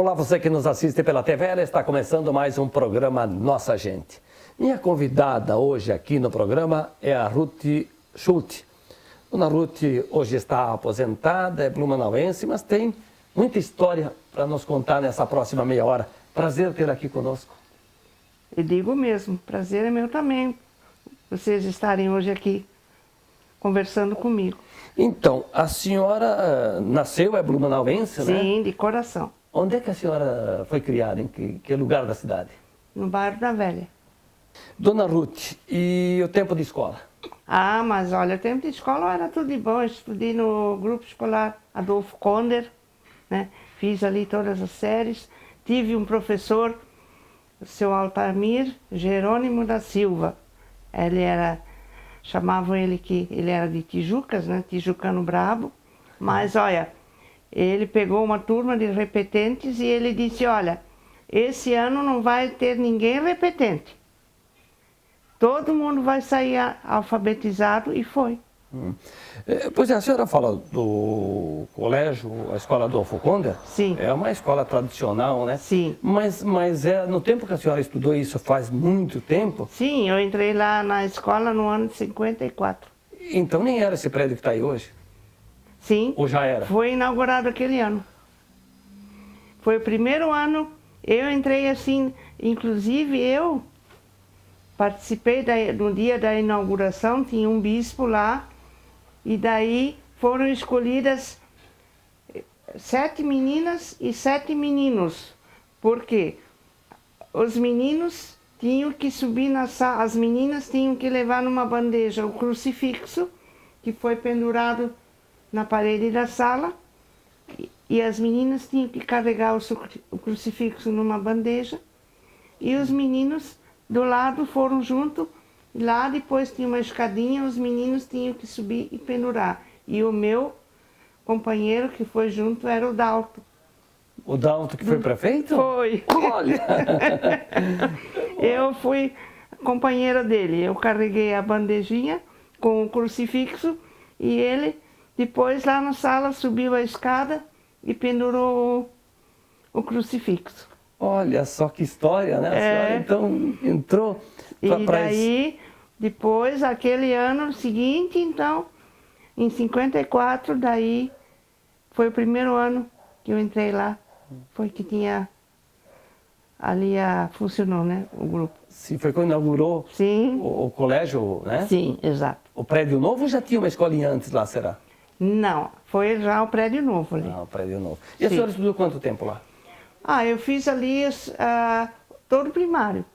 Olá, você que nos assiste pela TV, está começando mais um programa Nossa Gente. Minha convidada hoje aqui no programa é a Ruth Schulte. Dona Ruth hoje está aposentada, é blumenauense, mas tem muita história para nos contar nessa próxima meia hora. Prazer ter aqui conosco. Eu digo mesmo, prazer é meu também, vocês estarem hoje aqui conversando comigo. Então, a senhora nasceu, é blumenauense, né? Sim, de coração, Onde é que a senhora foi criada? Em que lugar da cidade? no bairro da Velha. Dona Ruth, e o tempo de escola? Ah, mas olha, o tempo de escola era tudo de bom. Eu estudei no grupo escolar Adolfo Konder, né? Fiz ali todas as séries. Tive um professor, o seu Altamir Jerônimo da Silva. Chamavam ele que ele era de Tijucas, né? Tijucano brabo. Mas olha, ele pegou uma turma de repetentes e ele disse, olha, esse ano não vai ter ninguém repetente. Todo mundo vai sair alfabetizado, e foi. Pois é, a senhora fala do colégio, a escola Adolfo Konder? Sim. É uma escola tradicional, né? Sim. Mas no tempo que a senhora estudou, isso faz muito tempo? Sim, eu entrei lá na escola no ano de 54. Então nem era esse prédio que está aí hoje? Sim. Ou já era? Foi inaugurado aquele ano. Foi o primeiro ano, eu entrei assim, inclusive eu participei no dia da inauguração, tinha um bispo lá, e daí foram escolhidas 7 meninas e 7 meninos. Por quê? Os meninos tinham que subir na sala, as meninas tinham que levar numa bandeja o crucifixo, que foi pendurado na parede da sala, e as meninas tinham que carregar o crucifixo numa bandeja, e os meninos do lado foram junto, e lá depois tinha uma escadinha, os meninos tinham que subir e pendurar. E o meu companheiro que foi junto era o Dalto. O Dalto que foi prefeito? Foi. Olha! Eu fui companheira dele, eu carreguei a bandejinha com o crucifixo, e ele depois lá na sala subiu a escada e pendurou o crucifixo. Olha só que história, né? A senhora então entrou para isso. E daí, depois, aquele ano seguinte, então, em 54, daí foi o primeiro ano que eu entrei lá. Foi que tinha ali funcionou, né, o grupo. Sim, foi quando inaugurou Sim. o colégio, né? Sim, exato. O prédio novo ou já tinha uma escolinha antes lá, será? Não, foi já o prédio novo ali. Ah, o prédio novo. E a Sim. senhora estudou quanto tempo lá? Ah, eu fiz ali todo o primário.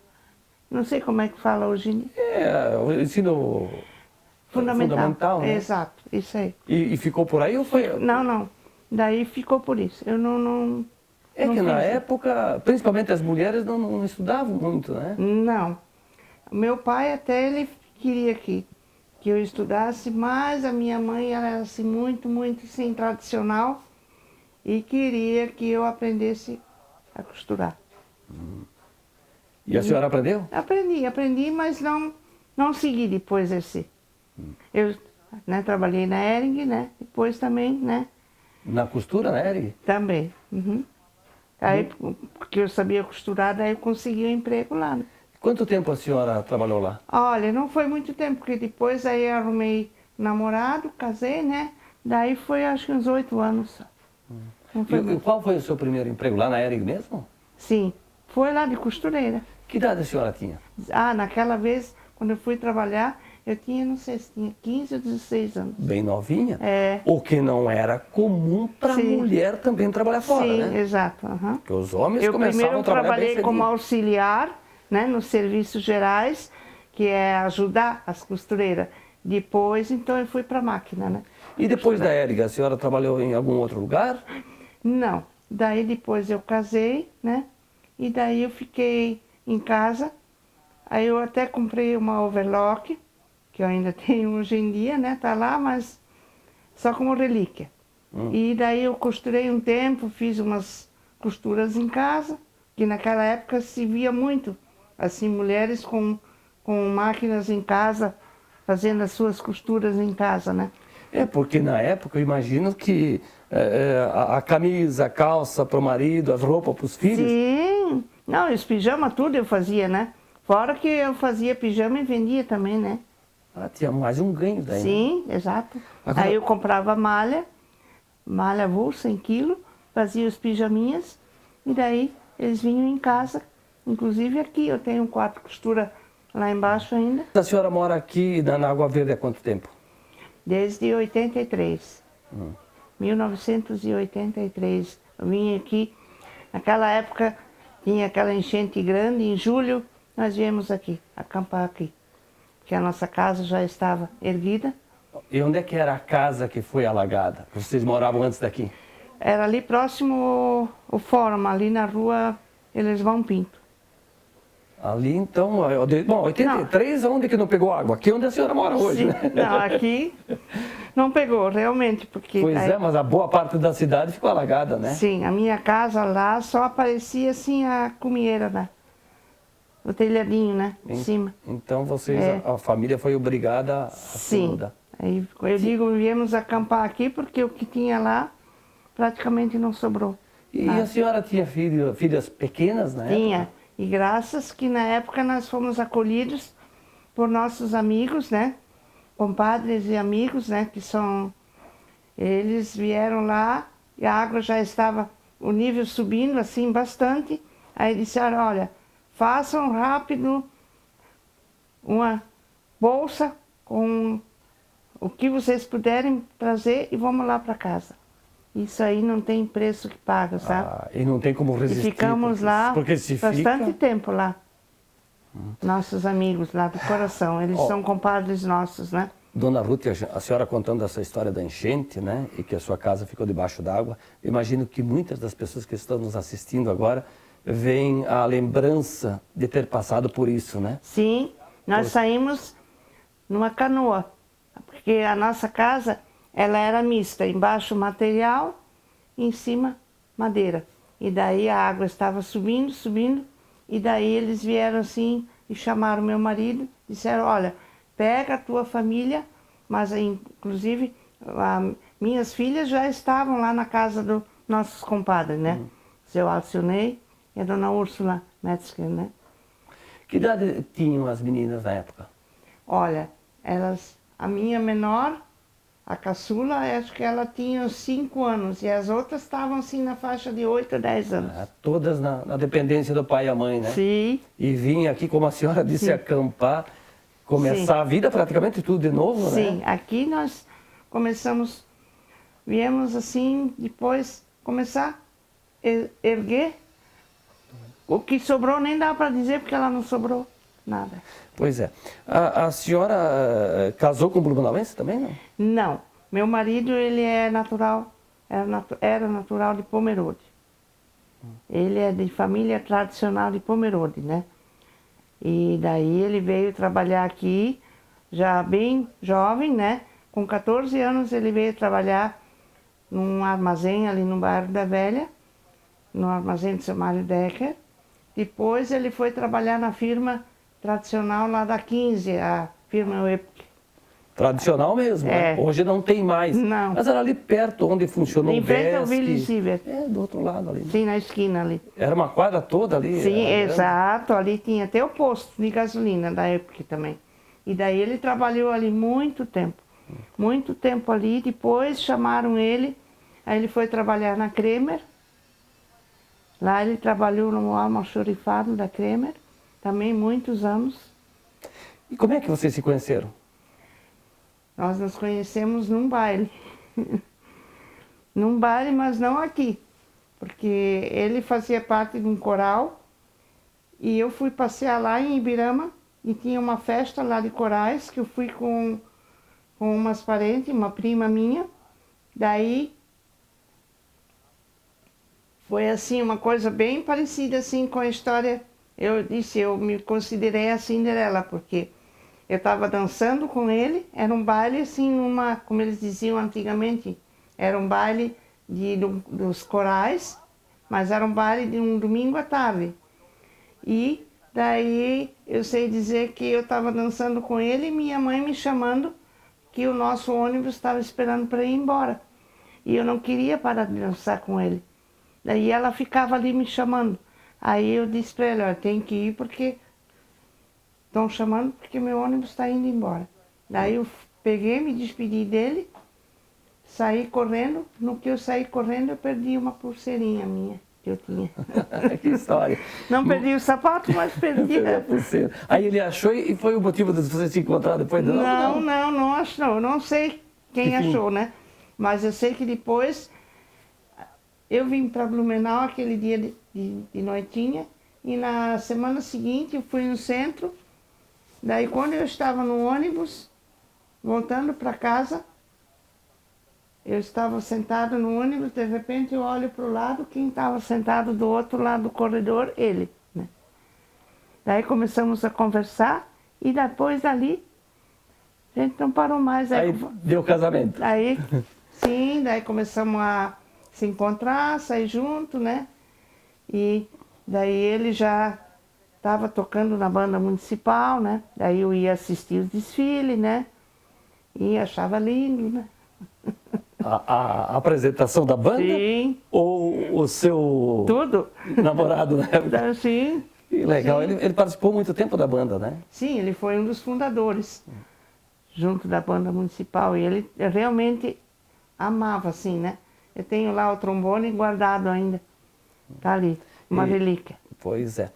Não sei como é que fala hoje em dia. O ensino Fundamental, né? Exato, isso aí. E ficou por aí ou foi? Não. Daí ficou por isso. Eu não É não que na fiz. época, principalmente as mulheres, não estudavam muito, né? Não. Meu pai até ele queria que eu estudasse, mas a minha mãe ela era assim, muito assim, tradicional, e queria que eu aprendesse a costurar. E a senhora aprendeu? Aprendi, mas não segui depois esse. Eu, né, trabalhei na Hering, né? Depois também, né? Na costura, né, Eri? Também. Uhum. Aí, porque eu sabia costurar, daí eu consegui um emprego lá, né? Quanto tempo a senhora trabalhou lá? Olha, não foi muito tempo, porque depois aí eu arrumei namorado, casei, né? Daí foi acho que uns 8 anos. Não foi E muito. qual foi o seu primeiro emprego? Lá na Eri mesmo? Sim, foi lá de costureira. Que idade a senhora tinha? Ah, naquela vez, quando eu fui trabalhar, eu tinha, não sei se tinha 15 ou 16 anos. Bem novinha? É. O que não era comum para a Sim. mulher também trabalhar fora, Sim, né? exato. Uhum. Porque os homens Eu começavam primeiro a trabalhar bem trabalhei como cedinho. auxiliar, né, nos serviços gerais, que é ajudar as costureiras. Depois, então, eu fui para a máquina, né? E depois da Ériga, a senhora trabalhou em algum outro lugar? Não. Daí depois eu casei, né? E daí eu fiquei em casa. Aí eu até comprei uma overlock, que eu ainda tenho hoje em dia, né? Tá lá, mas só como relíquia. E daí eu costurei um tempo, fiz umas costuras em casa, que naquela época se via muito, assim, mulheres com máquinas em casa, fazendo as suas costuras em casa, né? É, porque na época eu imagino que a camisa, a calça para o marido, as roupas para os filhos. Sim, não, os pijamas tudo eu fazia, né? Fora que eu fazia pijama e vendia também, né? Ah, tinha mais um ganho daí. Sim, exato. Agora- Aí eu comprava malha avulsa 100 quilos, fazia os pijaminhas e daí eles vinham em casa. Inclusive aqui eu tenho 4 costuras lá embaixo ainda. A senhora mora aqui na Água Verde há quanto tempo? Desde 83. 1983. Eu vim aqui, naquela época tinha aquela enchente grande, em julho nós viemos aqui, acampar aqui. Porque a nossa casa já estava erguida. E onde é que era a casa que foi alagada? Vocês moravam antes daqui? Era ali próximo o fórum, ali na rua Elisvão Pinto. Ali então, bom, 83, onde que não pegou água? Aqui onde a senhora mora hoje, Sim, né? não, aqui não pegou, realmente, porque... Pois é, mas a boa parte da cidade ficou alagada, né? Sim, a minha casa lá só aparecia assim a cumieira, né? O telhadinho, né? Em cima. Então vocês, É. a família foi obrigada a se Sim. mudar. Aí eu digo, viemos acampar aqui porque o que tinha lá praticamente não sobrou. E a senhora tinha filhas pequenas na época? Tinha. E graças que na época nós fomos acolhidos por nossos amigos, né? Compadres e amigos, né? Que são... Eles vieram lá e a água já estava, o nível subindo assim bastante. Aí disseram, olha, façam rápido uma bolsa com o que vocês puderem trazer e vamos lá para casa. Isso aí não tem preço que paga, sabe? Ah, e não tem como E resistir. ficamos lá porque se bastante fica... tempo lá. Nossos amigos lá do coração, eles são compadres nossos, né? Dona Ruth, a senhora contando essa história da enchente, né? E que a sua casa ficou debaixo d'água, imagino que muitas das pessoas que estão nos assistindo agora veem a lembrança de ter passado por isso, né? Sim, nós saímos numa canoa, porque a nossa casa, ela era mista, embaixo material, em cima madeira. E daí a água estava subindo, subindo, e daí eles vieram assim e chamaram meu marido, disseram, olha, pega a tua família, mas inclusive minhas filhas já estavam lá na casa dos nossos compadres, né? Seu Alcionei e a dona Úrsula Metzger, né? Que idade tinham as meninas na época? Olha, a minha menor, a caçula, acho que ela tinha uns 5 anos e as outras estavam assim na faixa de 8 a 10 anos. Ah, todas na dependência do pai e a mãe, né? Sim. E vinha aqui, como a senhora disse, Sim. acampar, começar Sim. a vida praticamente tudo de novo, né? Sim, aqui nós viemos assim, depois começar a erguer. O que sobrou nem dá para dizer porque ela não sobrou nada. Pois é. A senhora casou com blumenauense também, não? Não, meu marido ele é natural, era natural de Pomerode. Ele é de família tradicional de Pomerode, né? E daí ele veio trabalhar aqui, já bem jovem, né? Com 14 anos ele veio trabalhar num armazém ali no bairro da Velha, no armazém de seu Mário Decker. Depois ele foi trabalhar na firma tradicional lá da 15, a firma Web. Tradicional mesmo, É. né? Hoje não tem mais. Não. Mas era ali perto onde funcionou Em o frente ao Vesc. Willy Siever. É, do outro lado ali. Sim, na esquina ali. Era uma quadra toda ali. Sim, era grande. exato. Ali tinha até o posto de gasolina da época também. E daí ele trabalhou ali muito tempo. Muito tempo ali. Depois chamaram ele. Aí ele foi trabalhar na Kremer. Lá ele trabalhou no almoxorifado da Kremer. Também muitos anos. E como é que vocês se conheceram? Nós nos conhecemos num baile. Num baile, mas não aqui. Porque ele fazia parte de um coral e eu fui passear lá em Ibirama e tinha uma festa lá de corais que eu fui com umas parentes, uma prima minha. Daí foi assim uma coisa bem parecida assim com a história. Eu disse, eu me considerei a Cinderela, porque eu estava dançando com ele, era um baile assim, como eles diziam antigamente, era um baile dos corais, mas era um baile de um domingo à tarde. E daí eu sei dizer que eu estava dançando com ele e minha mãe me chamando que o nosso ônibus estava esperando para ir embora. E eu não queria parar de dançar com ele. Daí ela ficava ali me chamando. Aí eu disse para ela, tem que ir porque estão chamando porque meu ônibus está indo embora. Daí eu peguei, me despedi dele, saí correndo. No que eu saí correndo, eu perdi uma pulseirinha minha que eu tinha. Que história. Não perdi o sapato, mas perdi a pulseira. Aí ele achou e foi o motivo de você se encontrar depois? Não acho não. Eu não sei quem achou, né? Mas eu sei que depois eu vim para Blumenau aquele dia de noitinha e na semana seguinte eu fui no centro. Daí quando eu estava no ônibus, voltando para casa, eu estava sentada no ônibus, de repente eu olho para o lado, quem estava sentado do outro lado do corredor? Ele, né? Daí começamos a conversar e depois dali a gente não parou mais. Aí deu casamento. Aí, sim, daí começamos a se encontrar, sair junto, né? E daí ele já estava tocando na banda municipal, né? Daí eu ia assistir os desfiles, né? E achava lindo, né? A apresentação da banda? Sim. Ou o seu Tudo. namorado na época? Sim. Que legal. Sim. Ele participou muito tempo da banda, né? Sim, ele foi um dos fundadores, junto da banda municipal. E ele realmente amava, assim, né? Eu tenho lá o trombone guardado ainda. Tá ali, uma relíquia. Pois é.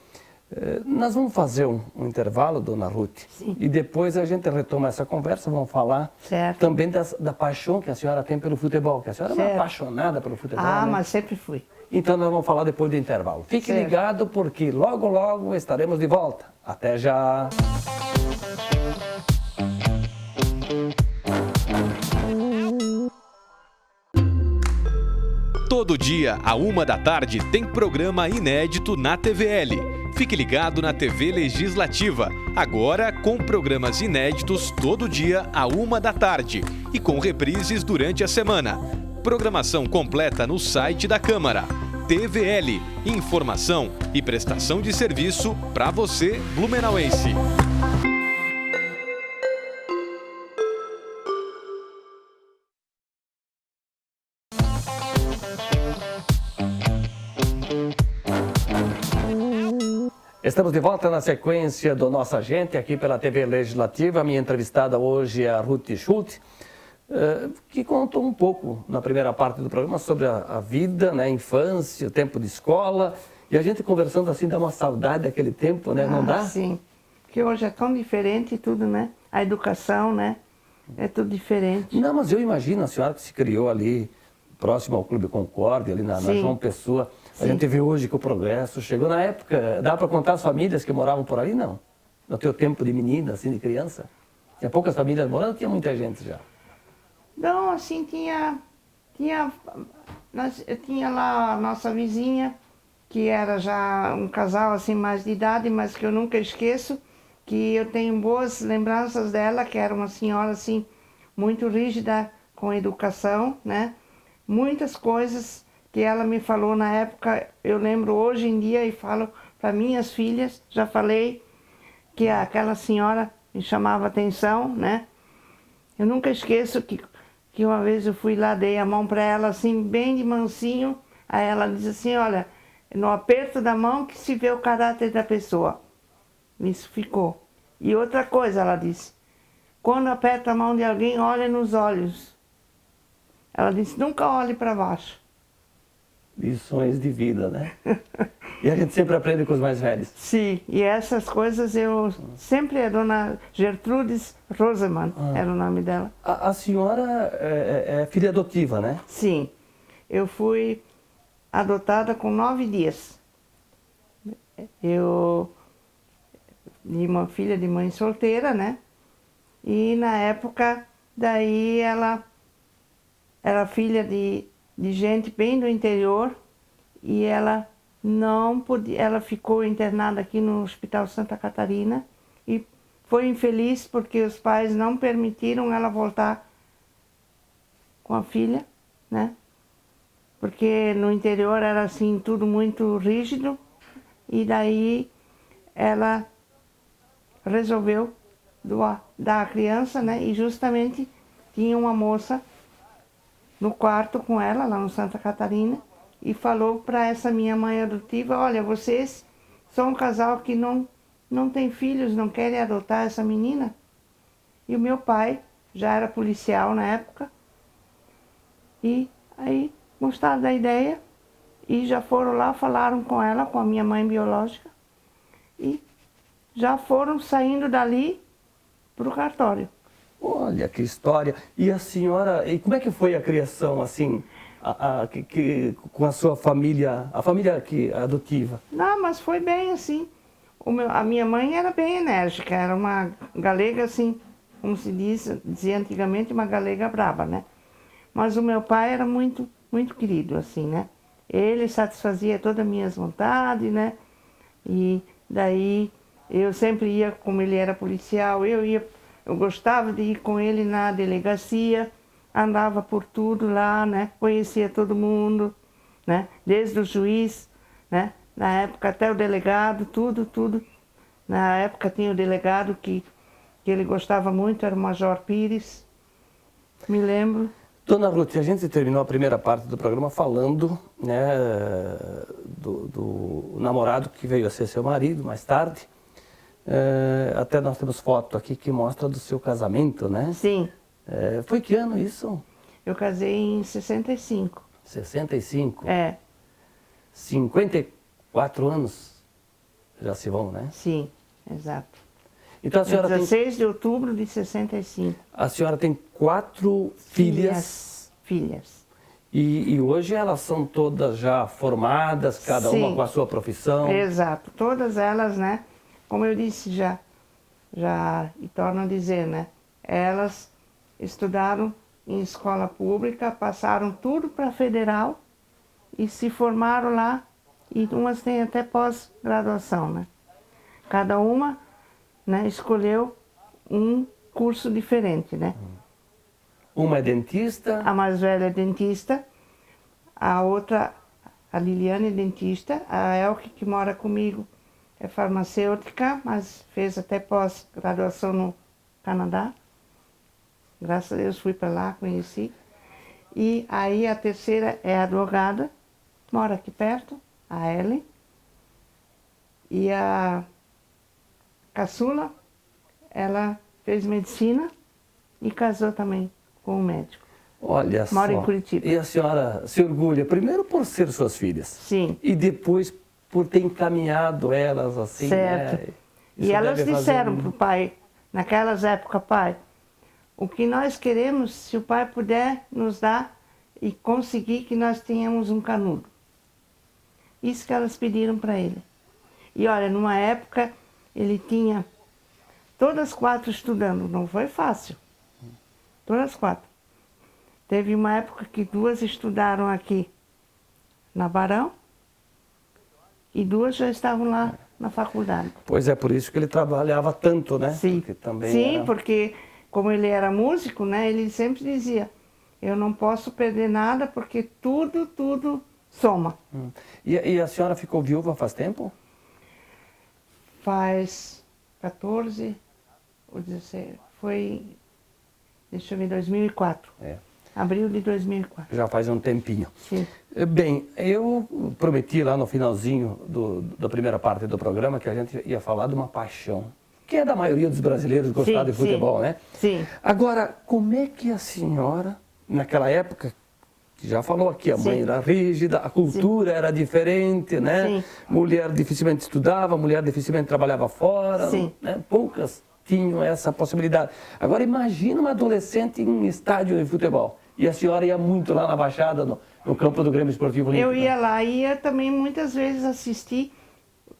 Nós vamos fazer um intervalo, dona Ruth, Sim. E depois a gente retoma essa conversa, vamos falar também da paixão que a senhora tem pelo futebol, que a senhora é uma apaixonada pelo futebol, né? Mas sempre fui. Então nós vamos falar depois do intervalo. Fique ligado porque logo, logo estaremos de volta. Até já! Todo dia, à 13h, tem programa inédito na TVL. Fique ligado na TV Legislativa, agora com programas inéditos todo dia à 13h e com reprises durante a semana. Programação completa no site da Câmara. TVL, informação e prestação de serviço para você, blumenauense. Estamos de volta na sequência do Nossa Gente, aqui pela TV Legislativa. A minha entrevistada hoje é a Ruth Schulte, que contou um pouco, na primeira parte do programa, sobre a vida, né, a infância, o tempo de escola. E a gente conversando assim, dá uma saudade daquele tempo, né? Não dá? Sim, porque hoje é tão diferente tudo, né? A educação, né? É tudo diferente. Não, mas eu imagino a senhora que se criou ali, próximo ao Clube Concórdia, ali na João Pessoa. A gente vê hoje que o progresso chegou na época. Dá para contar as famílias que moravam por ali? Não. No teu tempo de menina, assim, de criança? Tinha poucas famílias morando, tinha muita gente já? Não, assim, eu tinha lá a nossa vizinha, que era já um casal, assim, mais de idade, mas que eu nunca esqueço, que eu tenho boas lembranças dela, que era uma senhora, assim, muito rígida com a educação, né? Muitas coisas que ela me falou na época, eu lembro hoje em dia e falo para minhas filhas, já falei que aquela senhora me chamava atenção, né? Eu nunca esqueço que uma vez eu fui lá, dei a mão para ela assim, bem de mansinho, aí ela disse assim, olha, no aperto da mão que se vê o caráter da pessoa. Isso ficou. E outra coisa, ela disse, quando aperta a mão de alguém, olha nos olhos. Ela disse, nunca olhe para baixo. Lições de vida, né? E a gente sempre aprende com os mais velhos. Sim, e essas coisas eu sempre... A dona Gertrudes Rosemann era o nome dela. A senhora é filha adotiva, né? Sim, eu fui adotada com 9 dias. Eu... de uma filha de mãe solteira, né? E na época, daí ela era filha de gente bem do interior e ela não podia, ela ficou internada aqui no Hospital Santa Catarina e foi infeliz porque os pais não permitiram ela voltar com a filha, né? Porque no interior era assim tudo muito rígido e daí ela resolveu dar a criança, né? E justamente tinha uma moça no quarto com ela, lá no Santa Catarina, e falou para essa minha mãe adotiva, olha, vocês são um casal que não tem filhos, não querem adotar essa menina? E o meu pai já era policial na época, e aí gostaram da ideia, e já foram lá, falaram com ela, com a minha mãe biológica, e já foram saindo dali para o cartório. Olha que história. E a senhora, e como é que foi a criação, assim, com a sua família, a família aqui, adotiva? Não, mas foi bem assim. A minha mãe era bem enérgica, era uma galega assim, como se dizia antigamente, uma galega braba, né? Mas o meu pai era muito, muito querido, assim, né? Ele satisfazia todas as minhas vontades, né? E daí eu sempre ia, como ele era policial, eu gostava de ir com ele na delegacia, andava por tudo lá, né? Conhecia todo mundo, né? Desde o juiz, né? Na época até o delegado, tudo. Na época tinha o delegado que ele gostava muito, era o Major Pires, me lembro. Dona Ruth, a gente terminou a primeira parte do programa falando, né, do namorado que veio a ser seu marido mais tarde. Até nós temos foto aqui que mostra do seu casamento, né? Sim. Foi que ano isso? Eu casei em 65. 65? 54 anos já se vão, né? Sim, exato. Então a senhora 16 de outubro de 65. A senhora tem 4 filhas. Filhas. E hoje elas são todas já formadas, cada Sim. uma com a sua profissão. Exato. Todas elas, né? Como eu disse já e torno a dizer, né? Elas estudaram em escola pública, passaram tudo para federal e se formaram lá. E umas têm até pós-graduação, né? Cada uma, né, escolheu um curso diferente, né? Uma é dentista. A mais velha é dentista, a outra, a Liliane é dentista, a Elke, que mora comigo, é farmacêutica, mas fez até pós-graduação no Canadá. Graças a Deus fui para lá, conheci. E aí a terceira é advogada, mora aqui perto, a Ellen. E a caçula, ela fez medicina e casou também com um médico. Olha só. Mora em Curitiba. E a senhora se orgulha, primeiro por ser suas filhas. Sim. E depois por ter encaminhado elas assim. Certo. Né? E elas disseram para o pai, naquelas épocas, pai, o que nós queremos, se o pai puder nos dar e conseguir que nós tenhamos um canudo. Isso que elas pediram para ele. E olha, numa época ele tinha todas 4 estudando, não foi fácil. Todas 4. Teve uma época que 2 estudaram aqui na Barão e 2 já estavam lá na faculdade. Pois é, por isso que ele trabalhava tanto, né? Sim, porque também sim, porque como ele era músico, né, ele sempre dizia, eu não posso perder nada porque tudo soma. E a senhora ficou viúva faz tempo? Faz 14 ou 16, foi, deixa eu ver, 2004. Abril de 2004. Já faz um tempinho. Sim. Bem, eu prometi lá no finalzinho da primeira parte do programa que a gente ia falar de uma paixão, que é da maioria dos brasileiros gostar de futebol, né? Sim. Agora, como é que a senhora, naquela época, que já falou aqui, a mãe era rígida, a cultura era diferente, né? Sim. Mulher dificilmente estudava, mulher dificilmente trabalhava fora, Sim. né? Poucas tinham essa possibilidade. Agora, imagina uma adolescente em um estádio de futebol. E a senhora ia muito lá na Baixada, no campo do Grêmio Esportivo Olímpico. Eu ia lá, ia também muitas vezes assistir.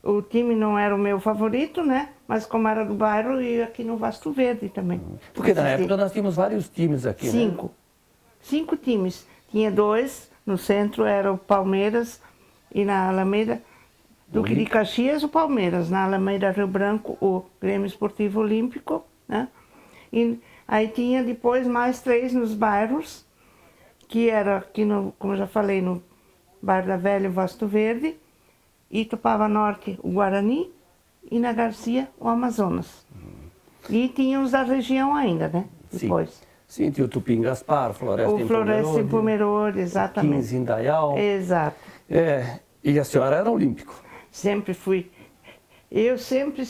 O time não era o meu favorito, né? Mas como era do bairro, eu ia aqui no Vasto Verde também. Porque na época nós tínhamos vários times aqui, 5. né? 5 times. Tinha 2, no centro era o Palmeiras e na Alameda Duque de Caxias o Palmeiras, na Alameda Rio Branco o Grêmio Esportivo Olímpico, né? E aí tinha depois mais 3 nos bairros, que era aqui, como eu já falei, no Bairro da Velha, o Vasto Verde, Itupava Norte, o Guarani, e na Garcia, o Amazonas. E tinha os da região ainda, né? Depois. Sim, tinha o Tupim Gaspar, Floresta em Floresta em Pomerode, Pomerode, exatamente. 15 em Dayal. Exato. E a senhora era olímpico? Sempre fui. Eu sempre,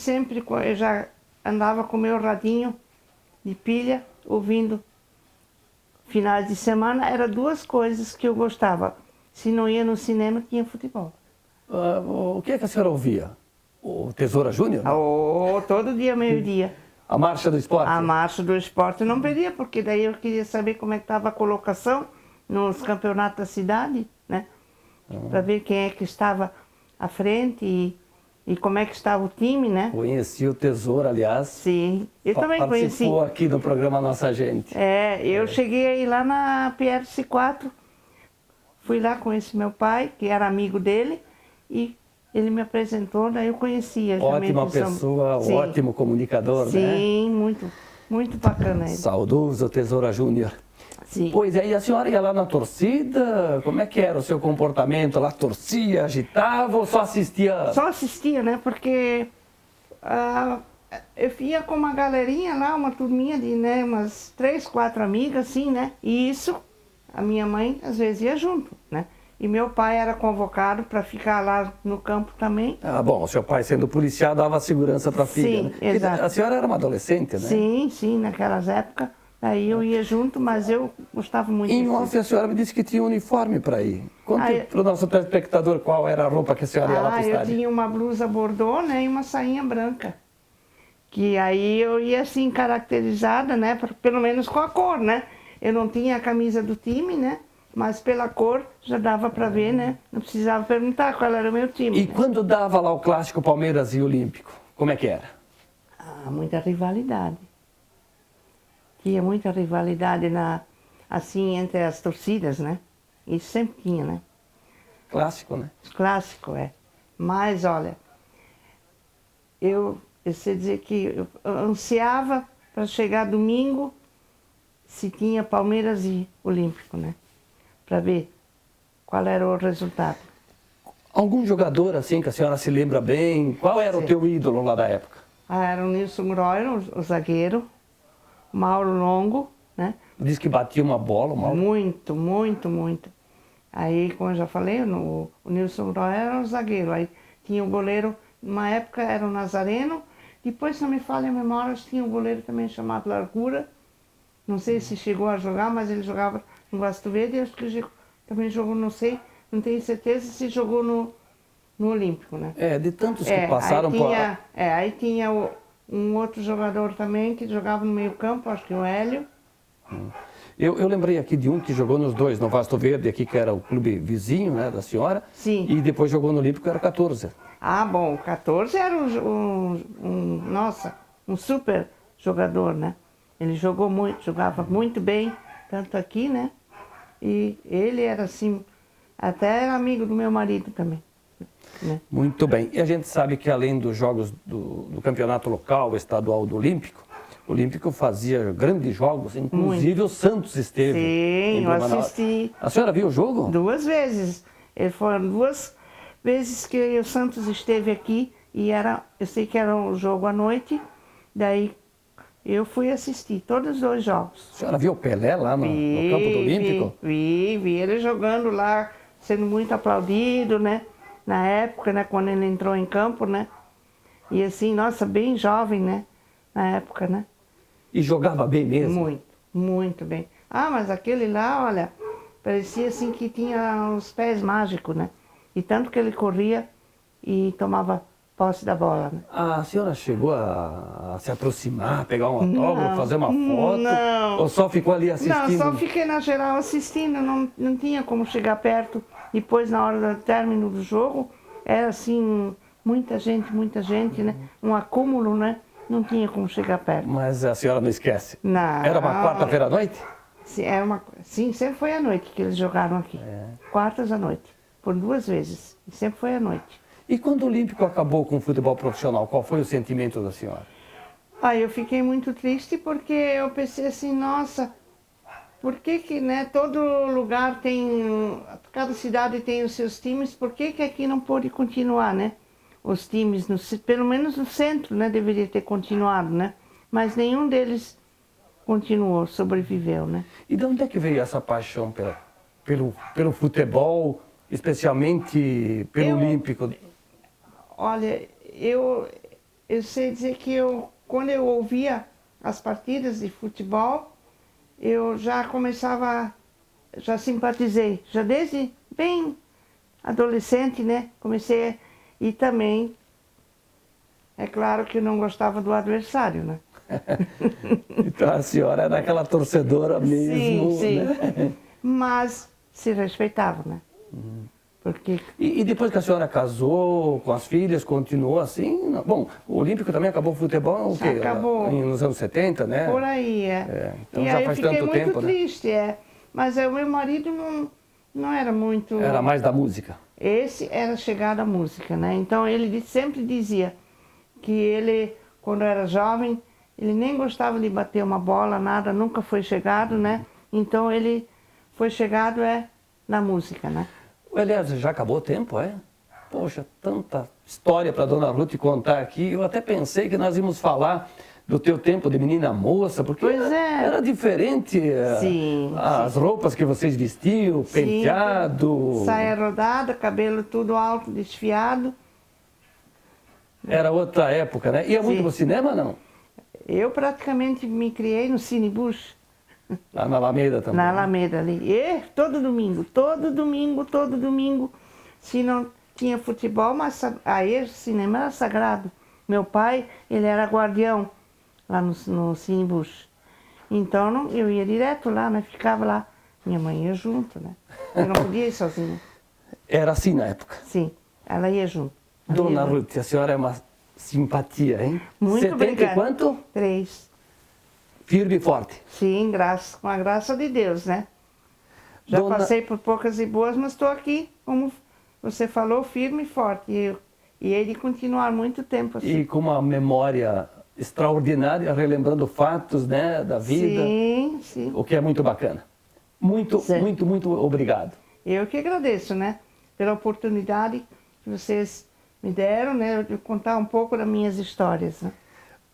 eu já andava com meu radinho de pilha, ouvindo. Finais de semana, eram duas coisas que eu gostava. Se não ia no cinema, tinha futebol. O que é que a senhora ouvia? O Tesoura Júnior? Todo dia, meio-dia. A Marcha do Esporte? A Marcha do Esporte eu não perdia, porque daí eu queria saber como é que estava a colocação nos campeonatos da cidade, né? Para ver quem é que estava à frente e como é que estava o time, né? Conheci o Tesouro, aliás. Sim, eu também conheci. Participou aqui no programa Nossa Gente. Eu cheguei aí lá na PRC4, fui lá com esse meu pai, que era amigo dele, e ele me apresentou, daí eu conhecia. Ótima pessoa, Sim. Ótimo comunicador, Sim, né? Sim, muito bacana ele. Saudoso Tesoura Júnior. Sim. Pois é, e a senhora ia lá na torcida? Como é que era o seu comportamento lá? Torcia, agitava ou só assistia? Só assistia, né? Porque eu ia com uma galerinha lá, uma turminha de, né, umas 3, 4 amigas, assim, né? E isso, a minha mãe às vezes ia junto, né? E meu pai era convocado para ficar lá no campo também. Ah, bom, o seu pai sendo policial dava segurança para a filha, Sim, né? exato. A senhora era uma adolescente, né? Sim, naquelas épocas. Daí eu ia junto, mas eu gostava muito. Em off, a senhora me disse que tinha um uniforme para ir. Conte para o nosso telespectador qual era a roupa que a senhora ia lá para o eu estádio. tinha uma blusa bordô, né, e uma sainha branca. Que aí eu ia assim, caracterizada, né, pelo menos com a cor, né. Eu não tinha a camisa do time, né, mas pela cor já dava para ver, né. Não precisava perguntar qual era o meu time. E quando dava lá o clássico Palmeiras e Olímpico, como é que era? Muita rivalidade. Tinha muita rivalidade assim, entre as torcidas, né? Isso sempre tinha, né? Clássico, né? Clássico, Mas, olha, eu sei dizer que eu ansiava para chegar domingo se tinha Palmeiras e Olímpico, né? Para ver qual era o resultado. Algum jogador assim que a senhora se lembra bem? Qual era o teu ídolo lá da época? Era o Nilson Groy, o zagueiro. Mauro Longo, né? Diz que batia uma bola, Mauro. Muito. Aí, como eu já falei, o Nilson Groy era o zagueiro. Aí tinha o goleiro, numa época era o Nazareno. Depois, se não me falha a memória, tinha um goleiro também chamado Largura. Não sei se chegou a jogar, mas ele jogava no Vasto Verde. Acho que também jogou, não sei, não tenho certeza se jogou no Olímpico, né? De tantos que passaram por... Aí tinha um outro jogador também que jogava no meio campo, acho que o Hélio. Eu lembrei aqui de um que jogou nos dois, no Vasto Verde, aqui que era o clube vizinho, né, da senhora. Sim. E depois jogou no Olímpico, era 14. Ah, bom, o 14 era um super jogador, né? Ele jogava muito bem, tanto aqui, né? E ele era assim, até era amigo do meu marido também. Né? Muito bem. E a gente sabe que além dos jogos do campeonato local, estadual do Olímpico, o Olímpico fazia grandes jogos, inclusive o Santos esteve. Sim, eu assisti. A senhora viu o jogo? 2 vezes. Foram 2 vezes que o Santos esteve aqui e eu sei que era um jogo à noite, daí eu fui assistir todos os 2 jogos. A senhora viu o Pelé lá no campo do Olímpico? Vi ele jogando lá, sendo muito aplaudido, né? Na época, né, quando ele entrou em campo, né? E assim, nossa, bem jovem, né? Na época, né? E jogava bem mesmo? Muito bem. Ah, mas aquele lá, olha, parecia assim que tinha os pés mágicos, né? E tanto que ele corria e tomava posse da bola, né? A senhora chegou a se aproximar, pegar um autógrafo, fazer uma foto? Não. Ou só ficou ali assistindo? Não, só fiquei na geral assistindo, não tinha como chegar perto. Depois, na hora do término do jogo, era assim, muita gente, né? Um acúmulo, né? Não tinha como chegar perto. Mas a senhora não esquece? Não. Era uma quarta-feira à noite? Sim, sempre foi à noite que eles jogaram aqui. Quartas à noite, por 2 vezes. E sempre foi à noite. E quando o Olímpico acabou com o futebol profissional, qual foi o sentimento da senhora? Eu fiquei muito triste porque eu pensei assim, nossa, por que né, todo lugar cada cidade tem os seus times, por que aqui não pôde continuar, né? Os times, pelo menos no centro, né, deveria ter continuado, né? Mas nenhum deles continuou, sobreviveu, né? E de onde é que veio essa paixão pelo futebol, especialmente pelo Olímpico? Olha, eu sei dizer que quando eu ouvia as partidas de futebol, eu já já simpatizei, já desde bem adolescente, né? Comecei, e também, é claro que eu não gostava do adversário, né? Então a senhora era aquela torcedora mesmo, sim, né? Mas se respeitava, né? Porque... E depois que a senhora casou com as filhas, continuou assim? Não. Bom, o Olímpico também acabou o futebol, o quê? Acabou. Nos anos 70, né? Por aí, então e já aí faz eu fiquei tanto muito tempo, triste, Mas o meu marido não era muito... Era mais da música. Esse era chegado à música, né? Então ele sempre dizia que ele, quando era jovem, ele nem gostava de bater uma bola, nada, nunca foi chegado, né? Então ele foi chegado na música, né? Aliás, já acabou o tempo, Poxa, tanta história para Dona Ruth contar aqui. Eu até pensei que nós íamos falar do teu tempo de menina moça, porque era diferente as roupas que vocês vestiam, penteado. Saia rodada, cabelo tudo alto, desfiado. Era outra época, né? Ia muito pro cinema, não? Eu praticamente me criei no Cine Bush. Lá na Alameda também. Na Alameda ali. E todo domingo. Se não tinha futebol, mas aí o cinema era sagrado. Meu pai, ele era guardião lá no Cine Bush. Então eu ia direto lá, né? Ficava lá. Minha mãe ia junto, né? Eu não podia ir sozinha. Era assim na época? Sim, ela ia junto. Dona Ruth, a senhora é uma simpatia, hein? Muito 70 obrigada. E quanto? 3. Firme e forte. Sim, com a graça de Deus, né? Já passei por poucas e boas, mas estou aqui, como você falou, firme e forte. E hei de continuar muito tempo assim. E com uma memória extraordinária, relembrando fatos, né, da vida. Sim. O que é muito bacana. Muito obrigado. Eu que agradeço, né? Pela oportunidade que vocês me deram, né? De contar um pouco das minhas histórias, né?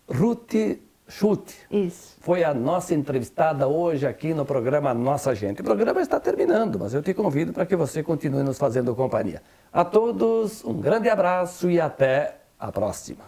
Ruth Schulte. Isso. Foi a nossa entrevistada hoje aqui no programa Nossa Gente. O programa está terminando, mas eu te convido para que você continue nos fazendo companhia. A todos, um grande abraço e até a próxima.